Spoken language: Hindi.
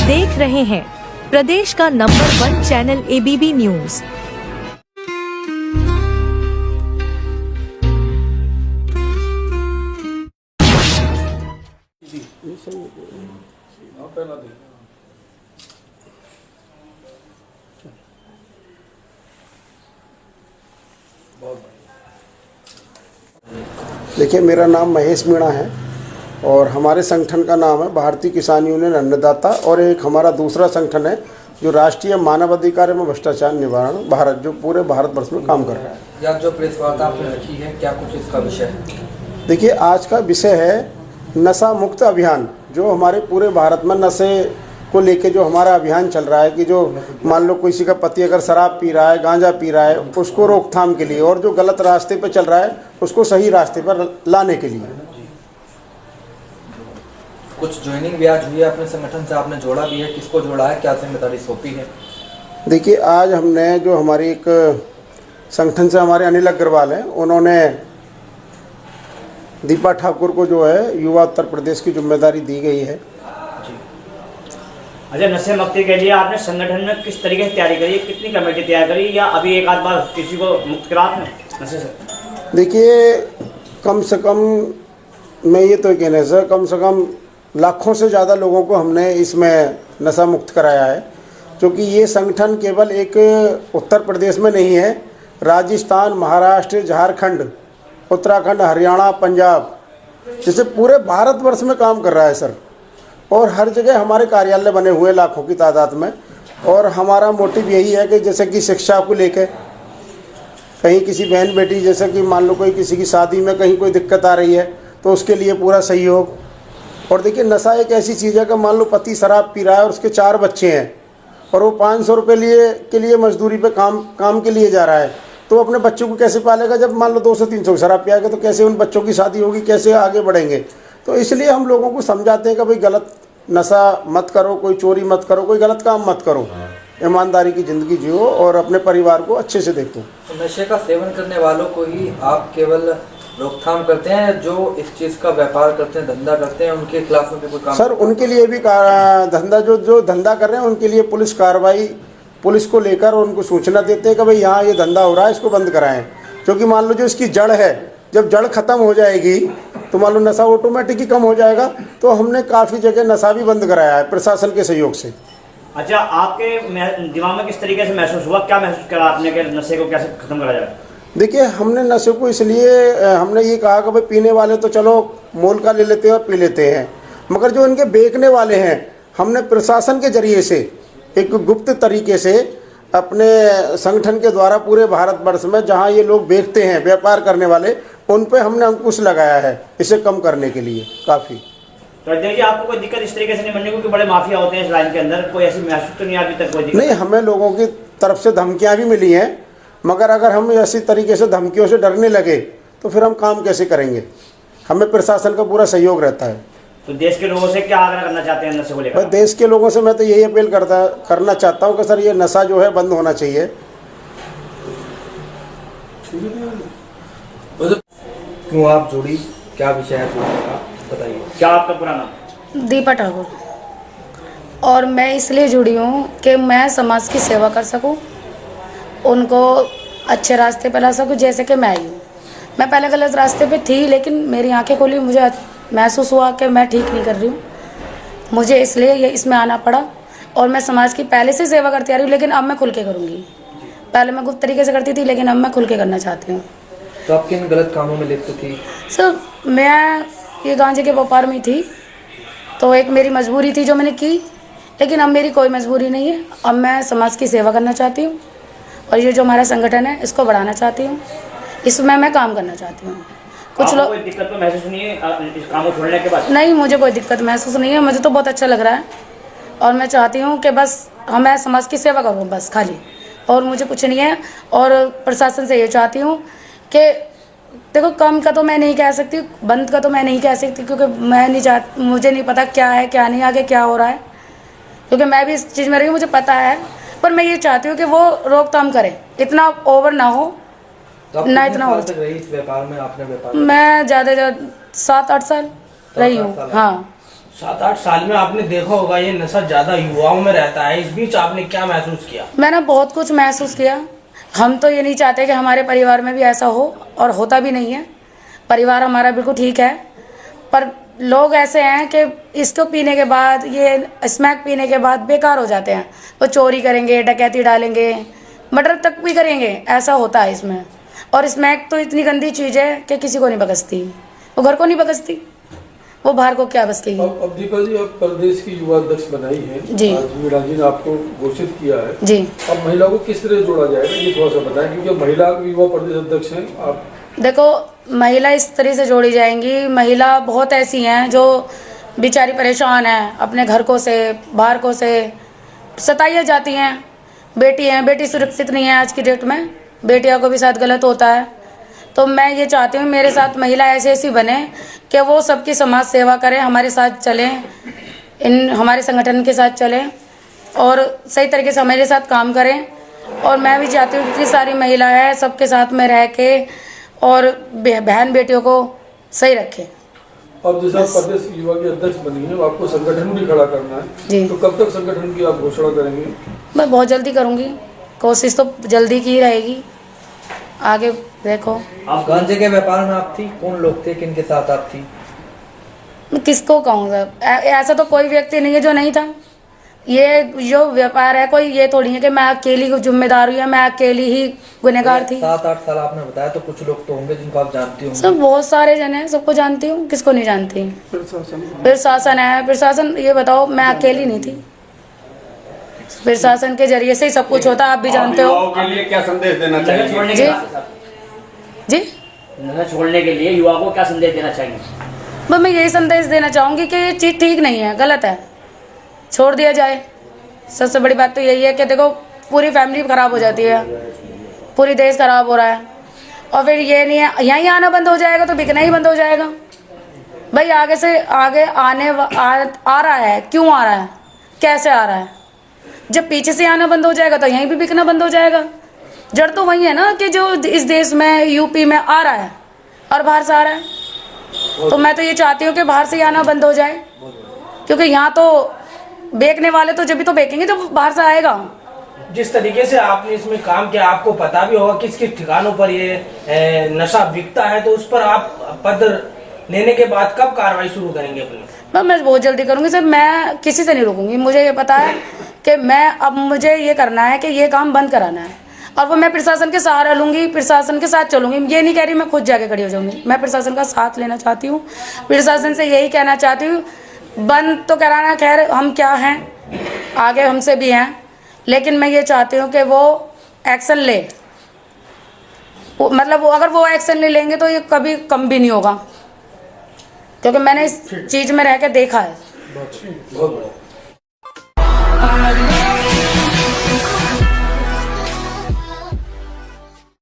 देख रहे हैं प्रदेश का नंबर 1 चैनल ABB न्यूज। देखिए, मेरा नाम महेश मीणा है और हमारे संगठन का नाम है भारतीय किसान यूनियन अन्नदाता, और एक हमारा दूसरा संगठन है जो राष्ट्रीय मानव अधिकार एवं भ्रष्टाचार निवारण भारत, जो पूरे भारतवर्ष में काम कर रहा है। या जो प्रेस वार्ता आपने रखी है, क्या कुछ इसका विषय है? देखिए, आज का विषय है नशा मुक्त अभियान। जो हमारे पूरे भारत में नशे को लेके जो हमारा अभियान चल रहा है कि जो मान लो किसी का पति अगर शराब पी रहा है, गांजा पी रहा है, उसको रोकथाम के लिए, और जो गलत रास्ते पर चल रहा है उसको सही रास्ते पर लाने के लिए। कुछ ज्वाइनिंग भी आज हुई है अपने संगठन से, आपने जोड़ा भी है, किसको जोड़ा है, क्या जिम्मेदारी सौंपी है? देखिए, आज हमने जो हमारी एक संगठन से हमारे अनिल अग्रवाल हैं, उन्होंने दीपा ठाकुर को जो है युवा उत्तर प्रदेश की जिम्मेदारी दी गई है। अच्छा, नशे मुक्ति के लिए आपने संगठन में किस तरीके से तैयारी करी, कितनी कमेटी तैयार करी, या अभी एक आध बार किसी को मुक्त करा आपने नशे से? देखिए, कम से कम मैं ये तो कहने से कम लाखों से ज़्यादा लोगों को हमने इसमें नशा मुक्त कराया है, क्योंकि ये संगठन केवल एक उत्तर प्रदेश में नहीं है, राजस्थान, महाराष्ट्र, झारखंड, उत्तराखंड, हरियाणा, पंजाब, जैसे पूरे भारतवर्ष में काम कर रहा है सर। और हर जगह हमारे कार्यालय बने हुए लाखों की तादाद में, और हमारा मोटिव यही है कि जैसे कि शिक्षा को लेकर कहीं किसी बहन बेटी, जैसे कि मान लो कोई किसी की शादी में कहीं कोई दिक्कत आ रही है तो उसके लिए पूरा सहयोग। और देखिए, नशा एक ऐसी चीज़ है कि मान लो पति शराब पी रहा है और उसके 4 बच्चे हैं और वो 500 रुपये के लिए मजदूरी पे काम के लिए जा रहा है, तो अपने बच्चों को कैसे पालेगा? जब मान लो 200-300 शराब पियाएगा तो कैसे उन बच्चों की शादी होगी, कैसे आगे बढ़ेंगे? तो इसलिए हम लोगों को समझाते हैं कि भाई गलत नशा मत करो, कोई चोरी मत करो, कोई गलत काम मत करो, ईमानदारी की ज़िंदगी जियो और अपने परिवार को अच्छे से देखो। तो नशे का सेवन करने वालों को ही आप केवल रोकथाम करते हैं, जो इस चीज़ का व्यापार करते हैं, धंधा करते हैं, उनके खिलाफ में भी कोई काम? सर, उनके लिए भी धंधा जो धंधा कर रहे हैं उनके लिए पुलिस कार्रवाई, पुलिस को लेकर उनको सूचना देते हैं कि भाई यहाँ ये धंधा हो रहा है, इसको बंद कराएं। क्योंकि मान लो जो इसकी जड़ है, जब जड़ ख़त्म हो जाएगी तो मान लो नशा ऑटोमेटिक ही कम हो जाएगा। तो हमने काफ़ी जगह नशा भी बंद कराया है प्रशासन के सहयोग से। अच्छा, आपके दिमाग में किस तरीके से महसूस हुआ, क्या महसूस करा आपने कि नशे को कैसे खत्म करा जाए? देखिए, हमने नशे को इसलिए हमने ये कहा कि भाई पीने वाले तो चलो मोल का ले लेते हैं और पी लेते हैं, मगर जो इनके बेचने वाले हैं, हमने प्रशासन के जरिए से एक गुप्त तरीके से अपने संगठन के द्वारा पूरे भारतवर्ष में जहां ये लोग बेचते हैं, व्यापार करने वाले, उन पे हमने अंकुश लगाया है इसे कम करने के लिए काफ़ी। तो देखिए, आपको कोई दिक्कत इस तरीके से नहीं बननी, क्योंकि बड़े माफिया होते हैं इस लाइन के अंदर, कोई ऐसी महसूस तो नहीं अभी तक कोई दिक्कत? नहीं, हमें लोगों की तरफ से धमकियाँ भी मिली हैं, मगर अगर हम ऐसी तरीके से धमकियों से डरने लगे तो फिर हम काम कैसे करेंगे? हमें प्रशासन का पूरा सहयोग रहता है। तो देश के लोगों से क्या आग्रह करना चाहते हैं नशे को लेकर? देश के लोगों से मैं तो यही अपील करना चाहता हूँ कि सर ये नशा जो है बंद होना चाहिए। क्यों आप जुड़ी, क्या विषय है जुड़ने का, बताइए। क्या आपका पूरा नाम? दीपा ठाकुर। और मैं इसलिए जुड़ी हूँ कि मैं समाज की सेवा कर सकूँ, उनको अच्छे रास्ते पर ला सकूँ, जैसे कि मैं आई हूँ। मैं पहले गलत रास्ते पे थी, लेकिन मेरी आंखें खोली, मुझे महसूस हुआ कि मैं ठीक नहीं कर रही हूँ, मुझे इसलिए ये इसमें आना पड़ा। और मैं समाज की पहले से सेवा करती आ रही हूँ, लेकिन अब मैं खुल के करूँगी। पहले मैं गुप्त तरीके से करती थी, लेकिन अब मैं खुल के करना चाहती हूँ। तो आप किन गलत कामों में लिप्त थी? सर, मैं ये गांजे के व्यापार में थी, तो एक मेरी मजबूरी थी जो मैंने की, लेकिन अब मेरी कोई मजबूरी नहीं है। अब मैं समाज की सेवा करना चाहती हूँ, और ये जो हमारा संगठन है इसको बढ़ाना चाहती हूँ, इसमें मैं काम करना चाहती हूँ। कुछ लोग कोई दिक्कत तो महसूस नहीं है इस काम को छोड़ने के बाद? नहीं, मुझे कोई दिक्कत महसूस नहीं है, मुझे तो बहुत अच्छा लग रहा है। और मैं चाहती हूँ कि बस मैं समाज की सेवा करूँ बस खाली, और मुझे कुछ नहीं है। और प्रशासन से ये चाहती हूँ कि देखो, कम का तो मैं नहीं कह सकती, बंद का तो मैं नहीं कह सकती, क्योंकि मैं नहीं चाहती, मुझे नहीं पता क्या है क्या नहीं, आगे क्या हो रहा है, क्योंकि मैं भी इस चीज़ में रही हूँ, मुझे पता है। पर मैं ये चाहती हूँ कि वो रोकथाम करे, इतना ओवर ना हो। तो ना इतना हो। रही इस व्यापार में आपने? व्यापार मैं ज़्यादा 7-8 साल रही हूँ। हाँ, 7-8 साल में आपने देखा होगा ये नशा ज्यादा युवाओं में रहता है, इस बीच आपने क्या महसूस किया? मैंने बहुत कुछ महसूस किया। हम तो ये नहीं चाहते कि हमारे परिवार में भी ऐसा हो, और होता भी नहीं है। परिवार हमारा बिल्कुल ठीक है, पर लोग ऐसे हैं कि इसको पीने के बाद, ये स्मैक पीने के बाद बेकार हो जाते हैं। वो चोरी करेंगे, डकैती डालेंगे, मर्डर तक भी करेंगे, ऐसा होता है इसमें। और स्मैक तो इतनी गंदी चीज़ है कि किसी को नहीं बकसती, वो घर को नहीं बकसती, वो बाहर को क्या बकसेगी। अब दीपा जी, आप प्रदेश की युवा अध्यक्ष बनाई हैं जी। आज मीणा जी ने आपको घोषित किया है जी। अब महिला को किस तरह जोड़ा जाएगा, ये थोड़ा सा बताएं, क्योंकि महिला युवा प्रदेश अध्यक्ष हैं आप। देखो, महिला इस तरह से जोड़ी जाएंगी। महिला बहुत ऐसी हैं जो बेचारी परेशान हैं, अपने घर को से, बाहर को से सताई जाती हैं। बेटी हैं, बेटी सुरक्षित नहीं है आज की डेट में, बेटियों को भी साथ गलत होता है। तो मैं ये चाहती हूँ मेरे साथ महिला ऐसी ऐसी बने कि वो सबकी समाज सेवा करें, हमारे साथ चलें, इन हमारे संगठन के साथ चलें और सही तरीके से हमारे साथ काम करें। और मैं भी चाहती हूँ कितनी सारी महिला है सबके साथ में रह के और बहन बेटियों को सही रखें। अब जैसे आप प्रदेश युवा की अध्यक्ष बनी है, आपको संगठन भी खड़ा करना है जी। तो कब तक संगठन की आप घोषणा करेंगे? मैं बहुत जल्दी करूँगी, कोशिश तो जल्दी की रहेगी, आगे देखो। आप गांजे के व्यापार में आप थी, कौन लोग थे, किन के साथ आप थी? मैं किसको कहूँ सर, ऐसा तो कोई व्यक्ति नहीं है जो नहीं था। ये जो व्यापार है, कोई ये थोड़ी है कि मैं अकेली जिम्मेदार हूँ या मैं अकेली ही गुनहगार थी। 7-8 साल आपने बताया, तो कुछ लोग तो होंगे जिनको आप जानती होंगे। सब बहुत सारे जन हैं, सबको जानती हूँ, किसको नहीं जानती। प्रशासन है, प्रशासन, ये बताओ मैं अकेली नहीं थी, प्रशासन के जरिए से ही सब कुछ होता, आप भी जानते हो। युवाओं के लिए क्या संदेश देना नशा चाहिए? छोड़ने जी। के बाद जी, नशा छोड़ने के लिए युवा को क्या संदेश देना चाहिए? बस मैं यही संदेश देना चाहूँगी कि ये चीज़ ठीक नहीं है, गलत है, छोड़ दिया जाए। सबसे बड़ी बात तो यही है कि देखो पूरी फैमिली खराब हो जाती है, पूरी देश खराब हो रहा है, और फिर ये नहीं है यहीं आना बंद हो जाएगा तो बिकना ही बंद हो जाएगा। भाई आगे से आगे आ रहा है, क्यों आ रहा है, कैसे आ रहा है? जब पीछे से आना बंद हो जाएगा तो यहीं भी बिकना बंद हो जाएगा। जड़ तो वही है ना कि जो इस देश में, यूपी में आ रहा है और बाहर से आ रहा है। तो मैं तो ये चाहती हूँ कि बाहर से आना बंद हो जाए, क्योंकि यहाँ तो बेचने वाले तो जब भी तो बेचेंगे तो बाहर से आएगा। जिस तरीके से आपने इसमें काम किया, आपको पता भी होगा किस किस ठिकानों पर ये नशा बिकता है, तो उस पर आप पद लेने के बाद कब कार्रवाई शुरू करेंगे अपनी? मैं बहुत जल्दी करूँगी सर, मैं किसी से नहीं रुकूंगी। मुझे ये पता है कि अब मुझे ये करना है कि ये काम बंद कराना है, और वो मैं प्रशासन के सहारा लूँगी, प्रशासन के साथ चलूँगी। ये नहीं कह रही मैं खुद जाके खड़ी हो जाऊँगी, मैं प्रशासन का साथ लेना चाहती हूँ। प्रशासन से यही कहना चाहती हूँ, बंद तो कराना, खैर हम क्या हैं, आगे हमसे भी हैं, लेकिन मैं ये चाहती हूँ कि वो एक्शन ले। मतलब वो अगर वो एक्शन नहीं लेंगे तो ये कभी कम भी नहीं होगा, क्योंकि मैंने इस चीज़ में रह के देखा है। बहुत